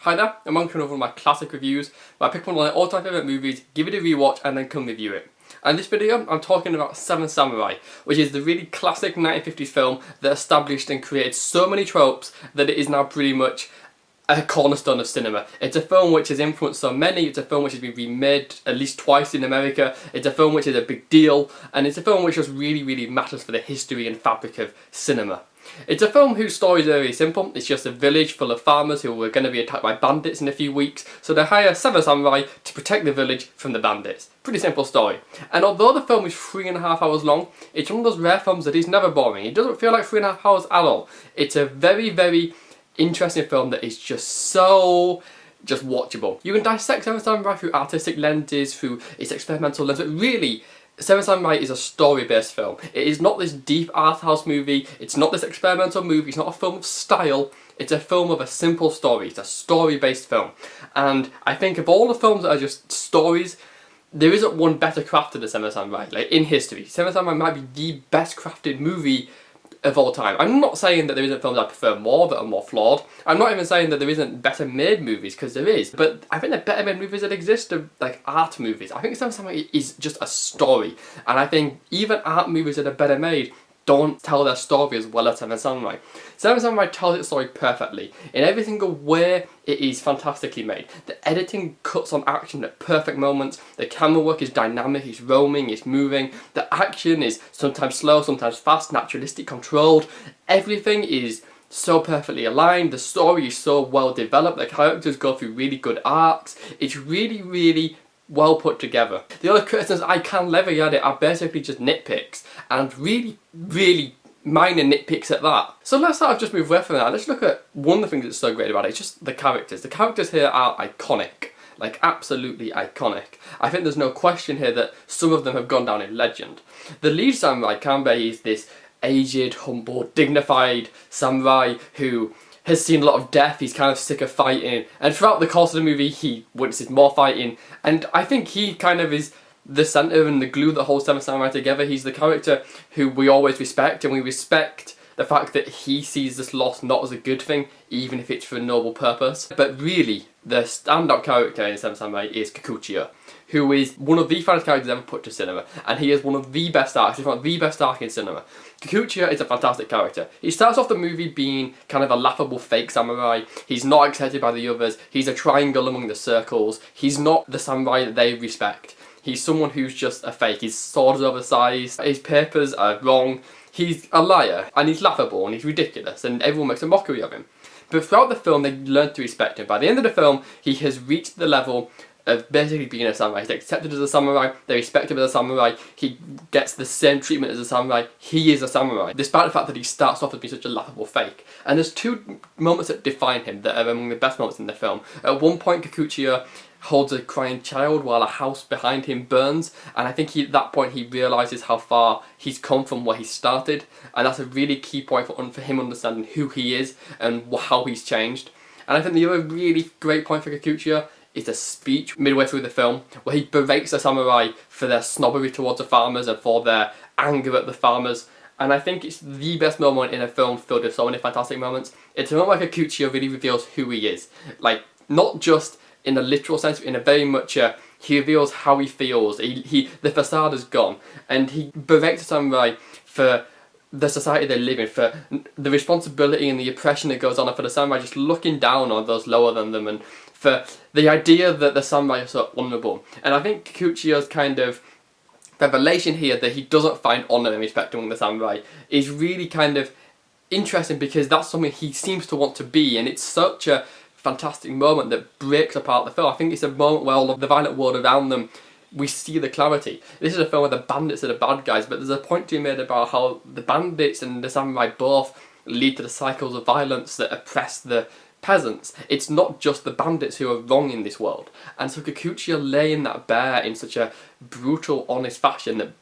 Hi there, I'm on one of my classic reviews where I pick one of my all-time favourite movies, give it a rewatch and then come review it. And in this video I'm talking about Seven Samurai, which is the really classic 1950s film that established and created so many tropes that it is now pretty much a cornerstone of cinema. It's a film which has influenced so many, it's a film which has been remade at least twice in America, it's a film which is a big deal, and it's a film which just really matters for the history and fabric of cinema. It's a film whose story is very simple. It's just a village full of farmers who are going to be attacked by bandits in a few weeks, so they hire 7 samurai to protect the village from the bandits. Pretty simple story. And although the film is 3.5 hours long, it's one of those rare films that is never boring. It doesn't feel like 3.5 hours at all. It's a very interesting film that is just watchable. You can dissect Seven Samurai through artistic lenses, through its experimental lens, but really, Seven Samurai is a story-based film. It is not this deep art house movie, it's not this experimental movie, it's not a film of style, it's a film of a simple story. It's a story-based film. And I think of all the films that are just stories, there isn't one better crafted than Seven Samurai, like in history. Seven Samurai might be the best crafted movie of all time. I'm not saying that there isn't films I prefer more that are more flawed. I'm not even saying that there isn't better made movies, because there is. But I think the better made movies that exist are like art movies. I think Seven Samurai is just a story. And I think even art movies that are better made don't tell their story as well as Seven Samurai. Seven Samurai tells its story perfectly. In every single way, it is fantastically made. The editing cuts on action at perfect moments. The camera work is dynamic, it's roaming, it's moving. The action is sometimes slow, sometimes fast, naturalistic, controlled. Everything is so perfectly aligned. The story is so well developed. The characters go through really good arcs. It's really well put together. The other criticisms I can levy at it are basically just nitpicks, and really minor nitpicks at that. So let's sort of just move away from that. Let's look at one of the things that's so great about it. It's just the characters. The characters here are iconic. Like, absolutely iconic. I think there's no question here that some of them have gone down in legend. The lead samurai, Kanbei, is this aged, humble, dignified samurai who has seen a lot of death. He's kind of sick of fighting, and throughout the course of the movie he witnesses more fighting, and I think he kind of is the centre and the glue that holds Seven Samurai together. He's the character who we always respect, and we respect the fact that he sees this loss not as a good thing, even if it's for a noble purpose. But really, the standout character in Seven Samurai is Kikuchiyo, who is one of the finest characters ever put to cinema, and he is one of the best arcs, if not the best arc in cinema. Kikuchiyo is a fantastic character. He starts off the movie being kind of a laughable fake samurai. He's not accepted by the others. He's a triangle among the circles. He's not the samurai that they respect. He's someone who's just a fake. His sword is oversized, his papers are wrong, he's a liar, and he's laughable, and he's ridiculous, and everyone makes a mockery of him. But throughout the film, they learn to respect him. By the end of the film, he has reached the level of basically being a samurai. He's accepted as a samurai, they respect him as a samurai, he gets the same treatment as a samurai, he is a samurai, despite the fact that he starts off as being such a laughable fake. And there's two moments that define him that are among the best moments in the film. At one point, Kikuchiyo holds a crying child while a house behind him burns, and I think at that point he realises how far he's come from where he started, and that's a really key point for him understanding who he is and how he's changed. And I think the other really great point for Kikuchiyo is the speech midway through the film, where he berates the samurai for their snobbery towards the farmers and for their anger at the farmers. And I think it's the best moment in a film filled with so many fantastic moments. It's a moment where Kikuchiyo really reveals who he is. Like, not just in a literal sense, but in a very much he reveals how he feels. The facade is gone, and he berates the samurai for the society they live in, for the responsibility and the oppression that goes on, and for the samurai just looking down on those lower than them, and for the idea that the samurai are so honourable. And I think Kikuchiyo's kind of revelation here that he doesn't find honour and respect among the samurai is really kind of interesting, because that's something he seems to want to be, and it's such a fantastic moment that breaks apart the film. I think it's a moment where all of the violent world around them, we see the clarity. This is a film where the bandits are the bad guys, but there's a point to be made about how the bandits and the samurai both lead to the cycles of violence that oppress the peasants. It's not just the bandits who are wrong in this world. And so Kikuchiyo laying that bare in such a brutal, honest fashion that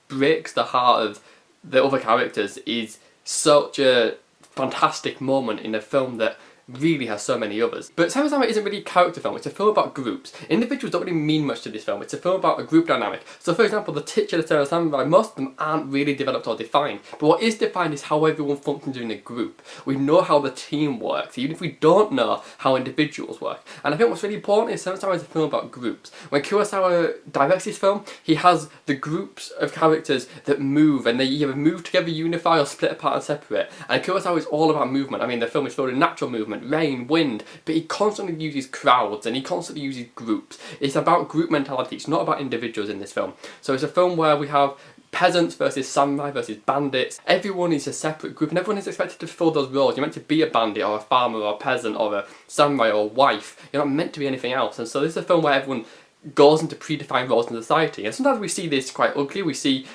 breaks the heart of the other characters is such a fantastic moment in a film that really has so many others. But Seven Samurai isn't really a character film, it's a film about groups. Individuals don't really mean much to this film, it's a film about a group dynamic. So for example, the titular Seven Samurai, most of them aren't really developed or defined. But what is defined is how everyone functions in a group. We know how the team works, even if we don't know how individuals work. And I think what's really important is Seven Samurai is a film about groups. When Kurosawa directs this film, he has the groups of characters that move, and they either move together, unify, or split apart and separate. And Kurosawa is all about movement. I mean, the film is filled with natural movement, rain, wind, but he constantly uses crowds and he constantly uses groups. It's about group mentality, it's not about individuals in this film. So it's a film where we have peasants versus samurai versus bandits. Everyone is a separate group and everyone is expected to fulfill those roles. You're meant to be a bandit or a farmer or a peasant or a samurai or a wife. You're not meant to be anything else. And so this is a film where everyone goes into predefined roles in society. And sometimes we see this quite ugly. We see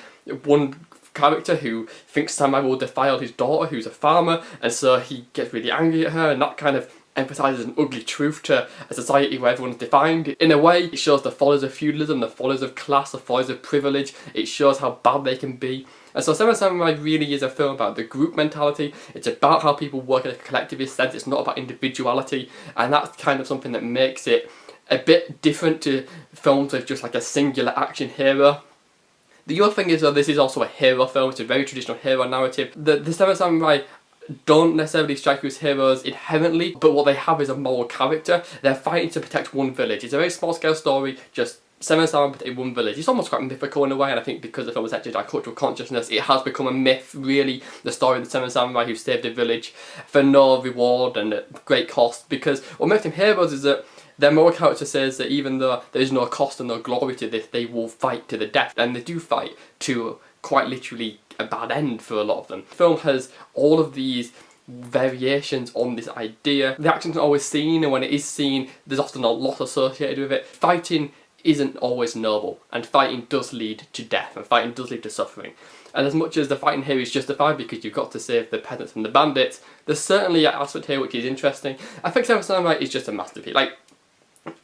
one character who thinks samurai will defile his daughter who's a farmer, and so he gets really angry at her, and that kind of emphasises an ugly truth to a society where everyone's defined. In a way, it shows the follies of feudalism, the follies of class, the follies of privilege. It shows how bad they can be. And so Seven Samurai really is a film about the group mentality. It's about how people work in a collectivist sense. It's not about individuality, and that's kind of something that makes it a bit different to films with just like a singular action hero. The other thing is that this is also a hero film. It's a very traditional hero narrative. The Seven Samurai don't necessarily strike you as heroes inherently, but what they have is a moral character. They're fighting to protect one village. It's a very small scale story, just Seven Samurai protecting one village. It's almost quite mythical in a way, and I think because the film is etched our cultural consciousness, it has become a myth, really, the story of the Seven Samurai who saved a village for no reward and at great cost. Because what makes them heroes is that their moral character says that even though there is no cost and no glory to this, they will fight to the death, and they do fight to quite literally a bad end for a lot of them. The film has all of these variations on this idea. The action's not always seen, and when it is seen, there's often a lot associated with it. Fighting isn't always noble, and fighting does lead to death, and fighting does lead to suffering. And as much as the fighting here is justified because you've got to save the peasants from the bandits, there's certainly an aspect here which is interesting. I think Seven Samurai is just a masterpiece. Like,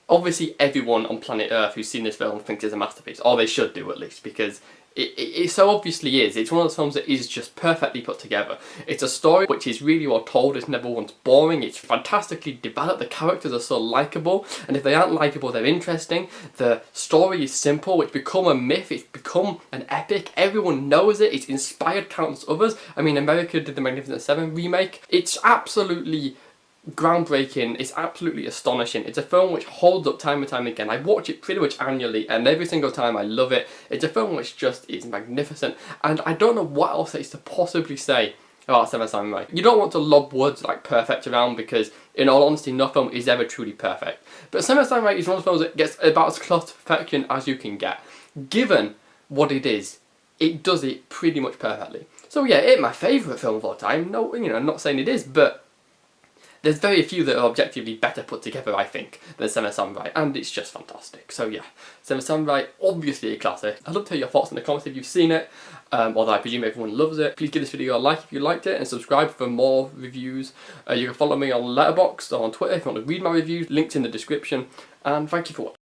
obviously everyone on planet Earth who's seen this film thinks it's a masterpiece, or they should do at least, because it so obviously is. It's one of those films that is just perfectly put together. It's a story which is really well told, it's never once boring, it's fantastically developed, the characters are so likeable, and if they aren't likeable they're interesting. The story is simple, it's become a myth, it's become an epic, everyone knows it, it's inspired countless others. I mean, America did the Magnificent Seven remake. It's absolutely groundbreaking, it's absolutely astonishing. It's a film which holds up time and time again. I watch it pretty much annually, and every single time I love it. It's a film which just is magnificent, and I don't know what else there is to possibly say about Seven Samurai. You don't want to lob words like perfect around, because in all honesty no film is ever truly perfect. But Seven Samurai is one of those films that gets about as close to perfection as you can get. Given what it is, it does it pretty much perfectly. So yeah, it's my favourite film of all time. No, you know, I'm not saying it is, but there's very few that are objectively better put together, I think, than Seven Samurai, and it's just fantastic. So yeah, Seven Samurai, obviously a classic. I'd love to hear your thoughts in the comments if you've seen it, although I presume everyone loves it. Please give this video a like if you liked it, and subscribe for more reviews. You can follow me on Letterboxd or on Twitter if you want to read my reviews, links in the description, and thank you for watching.